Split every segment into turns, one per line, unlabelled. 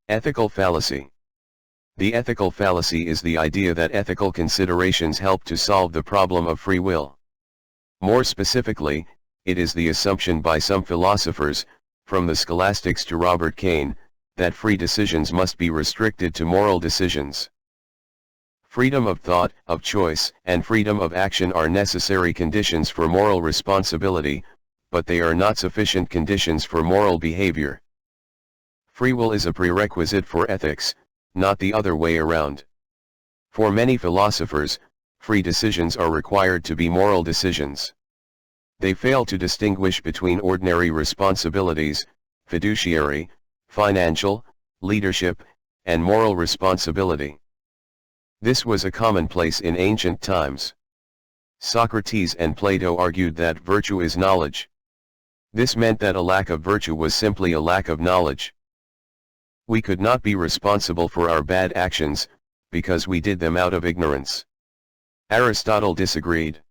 Ethical fallacy. The ethical fallacy is the idea that ethical considerations help to solve the problem of free will. More specifically, it is the assumption by some philosophers, from the scholastics to Robert Cain, that free decisions must be restricted to moral decisions. Freedom of thought, of choice, and freedom of action are necessary conditions for moral responsibility, but they are not sufficient conditions for moral behavior. Free will is a prerequisite for ethics, not the other way around. For many philosophers, free decisions are required to be moral decisions. They fail to distinguish between ordinary responsibilities, fiduciary, financial, leadership, and moral responsibility. This was a commonplace in ancient times. Socrates and Plato argued that virtue is knowledge. This meant that a lack of virtue was simply a lack of knowledge. We could not be responsible for our bad actions, because we did them out of ignorance. Aristotle disagreed.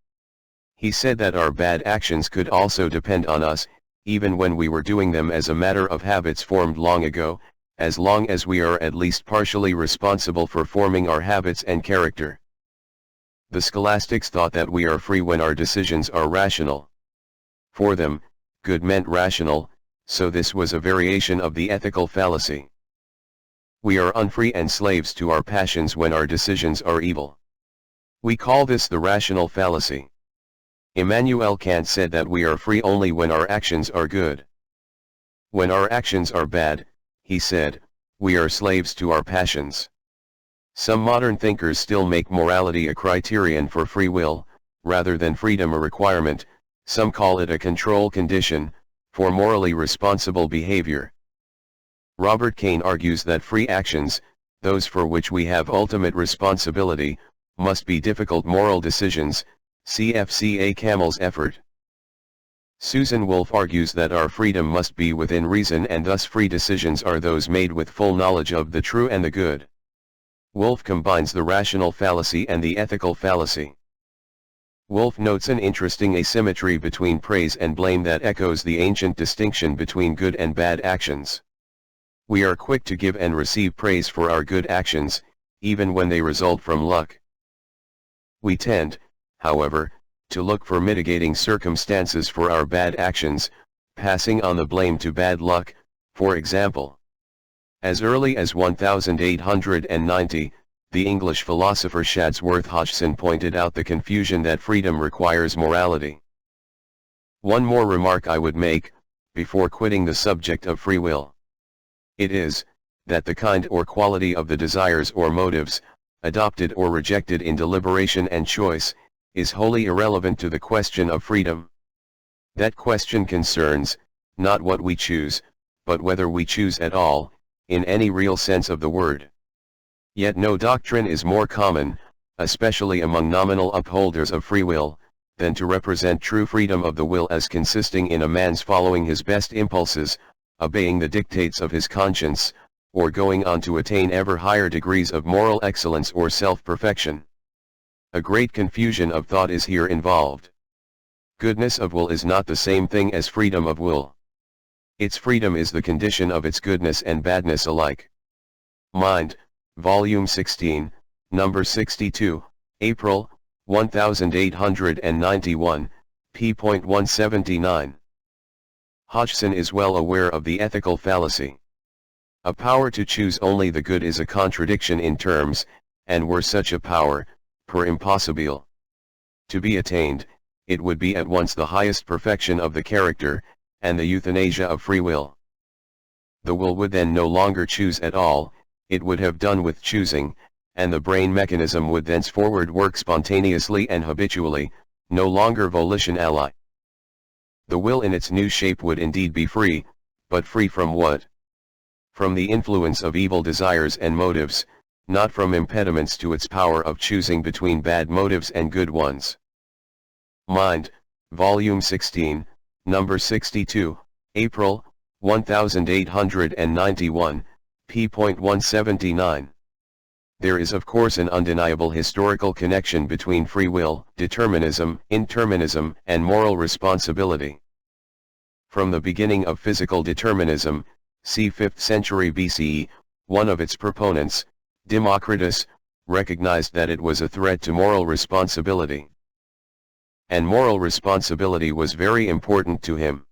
He said that our bad actions could also depend on us, even when we were doing them as a matter of habits formed long ago, as long as we are at least partially responsible for forming our habits and character. The scholastics thought that we are free when our decisions are rational. For them, good meant rational, so this was a variation of the ethical fallacy. We are unfree and slaves to our passions when our decisions are evil. We call this the rational fallacy. Immanuel Kant said that we are free only when our actions are good. When our actions are bad, he said, we are slaves to our passions. Some modern thinkers still make morality a criterion for free will, rather than freedom a requirement. Some call it a control condition, for morally responsible behavior. Robert Cain argues that free actions, those for which we have ultimate responsibility, must be difficult moral decisions, CFCA Camel's effort. Susan Wolf argues that our freedom must be within reason and thus free decisions are those made with full knowledge of the true and the good. Wolf combines the rational fallacy and the ethical fallacy. Wolf notes an interesting asymmetry between praise and blame that echoes the ancient distinction between good and bad actions. We are quick to give and receive praise for our good actions, even when they result from luck. We tend, however, to look for mitigating circumstances for our bad actions, passing on the blame to bad luck, for example. As early as 1890, the English philosopher Shadsworth Hodgson pointed out the confusion that freedom requires morality. One more remark I would make, before quitting the subject of free will. It is, that the kind or quality of the desires or motives, adopted or rejected in deliberation and choice, is wholly irrelevant to the question of freedom. That question concerns, not what we choose, but whether we choose at all, in any real sense of the word. Yet no doctrine is more common, especially among nominal upholders of free will, than to represent true freedom of the will as consisting in a man's following his best impulses, obeying the dictates of his conscience, or going on to attain ever higher degrees of moral excellence or self-perfection. A great confusion of thought is here involved. Goodness of will is not the same thing as freedom of will. Its freedom is the condition of its goodness and badness alike. Mind, Volume 16, Number 62, April, 1891, p.179. Hodgson is well aware of the ethical fallacy. A power to choose only the good is a contradiction in terms, and were such a power, per impossibile to be attained, it would be at once the highest perfection of the character, and the euthanasia of free will. The will would then no longer choose at all, it would have done with choosing, and the brain mechanism would thenceforward work spontaneously and habitually, no longer volition ally. The will in its new shape would indeed be free, but free from what? From the influence of evil desires and motives, not from impediments to its power of choosing between bad motives and good ones. Mind, Volume 16, Number 62, April, 1891, p.179. There is of course an undeniable historical connection between free will, determinism, indeterminism, and moral responsibility. From the beginning of physical determinism, c. 5th century BCE, One of its proponents, Democritus, recognized that it was a threat to moral responsibility. And moral responsibility was very important to him.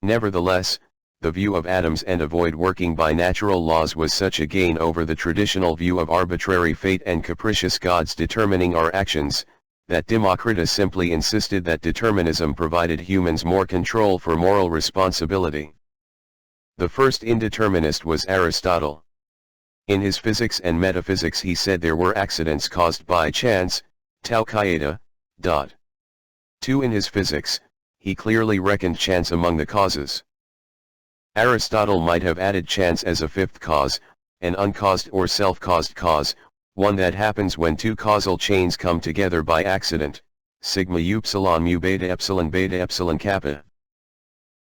Nevertheless, the view of atoms and avoid working by natural laws was such a gain over the traditional view of arbitrary fate and capricious gods determining our actions, that Democritus simply insisted that determinism provided humans more control for moral responsibility. The first indeterminist was Aristotle. In his Physics and Metaphysics he said there were accidents caused by chance, tau kaeta. 2. In his Physics, he clearly reckoned chance among the causes. Aristotle might have added chance as a fifth cause, an uncaused or self-caused cause, one that happens when two causal chains come together by accident, sigma upsilon mu beta epsilon kappa.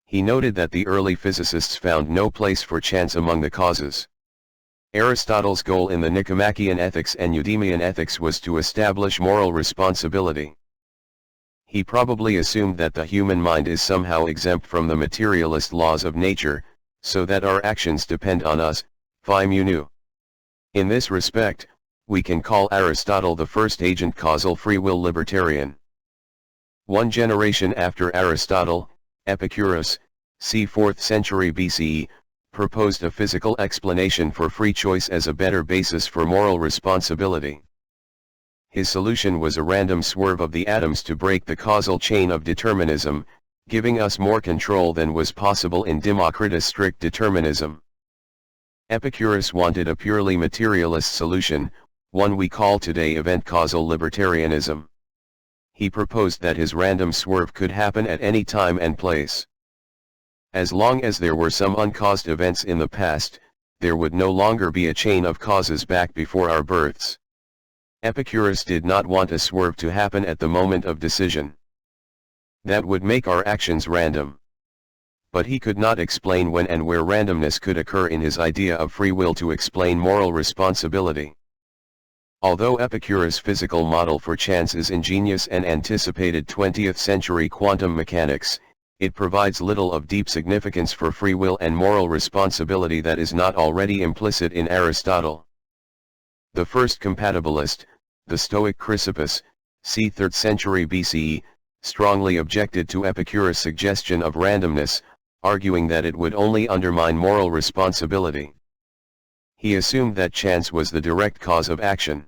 He noted that the early physicists found no place for chance among the causes. Aristotle's goal in the Nicomachean Ethics and Eudemian Ethics was to establish moral responsibility. He probably assumed that the human mind is somehow exempt from the materialist laws of nature, so that our actions depend on us, phi mu nu. In this respect, we can call Aristotle the first agent-causal free will libertarian. One generation after Aristotle, Epicurus, c. 4th century BCE, proposed a physical explanation for free choice as a better basis for moral responsibility. His solution was a random swerve of the atoms to break the causal chain of determinism, giving us more control than was possible in Democritus' strict determinism. Epicurus wanted a purely materialist solution, one we call today event-causal libertarianism. He proposed that his random swerve could happen at any time and place. As long as there were some uncaused events in the past, there would no longer be a chain of causes back before our births. Epicurus did not want a swerve to happen at the moment of decision. That would make our actions random. But he could not explain when and where randomness could occur in his idea of free will to explain moral responsibility. Although Epicurus' physical model for chance is ingenious and anticipated 20th century quantum mechanics, it provides little of deep significance for free will and moral responsibility that is not already implicit in Aristotle. The first compatibilist, the Stoic Chrysippus, c. 3rd century BCE, strongly objected to Epicurus' suggestion of randomness, arguing that it would only undermine moral responsibility. He assumed that chance was the direct cause of action.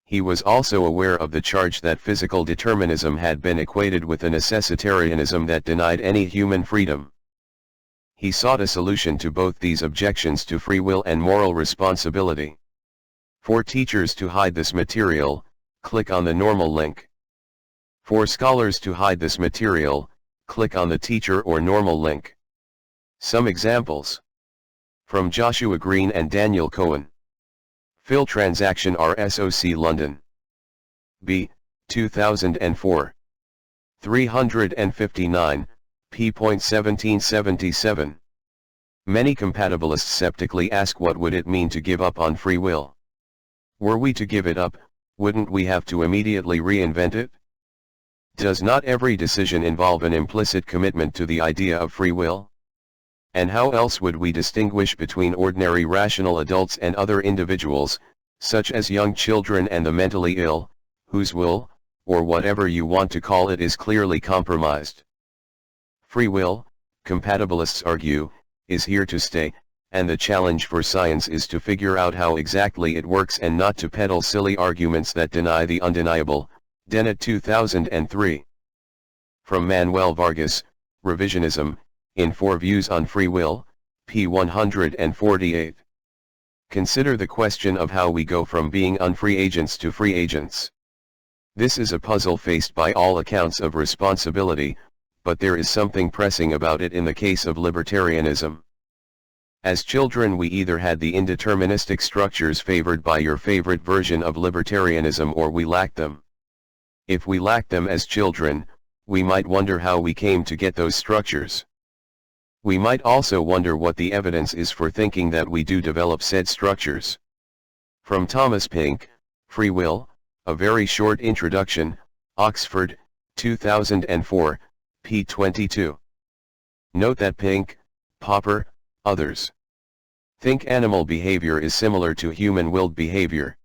He was also aware of the charge that physical determinism had been equated with a necessitarianism that denied any human freedom. He sought a solution to both these objections to free will and moral responsibility. For teachers to hide this material, click on the normal link. For scholars to hide this material, click on the teacher or normal link. Some examples. From Joshua Green and Daniel Cohen. Phil Transaction RSOC London. B. 2004. 359, p.1777. Many compatibilists skeptically ask what would it mean to give up on free will. Were we to give it up, wouldn't we have to immediately reinvent it? Does not every decision involve an implicit commitment to the idea of free will? And how else would we distinguish between ordinary rational adults and other individuals, such as young children and the mentally ill, whose will, or whatever you want to call it, is clearly compromised? Free will, compatibilists argue, is here to stay, and the challenge for science is to figure out how exactly it works and not to peddle silly arguments that deny the undeniable. Dennett 2003. From Manuel Vargas, Revisionism, in 4 Views on Free Will, p. 148. Consider the question of how we go from being unfree agents to free agents. This is a puzzle faced by all accounts of responsibility, but there is something pressing about it in the case of libertarianism. As children we either had the indeterministic structures favored by your favorite version of libertarianism or we lacked them. If we lacked them as children, we might wonder how we came to get those structures. We might also wonder what the evidence is for thinking that we do develop said structures. From Thomas Pink, Free Will, A Very Short Introduction, Oxford, 2004, p. 22. Note that Pink, Popper, others. Think animal behavior is similar to human willed behavior.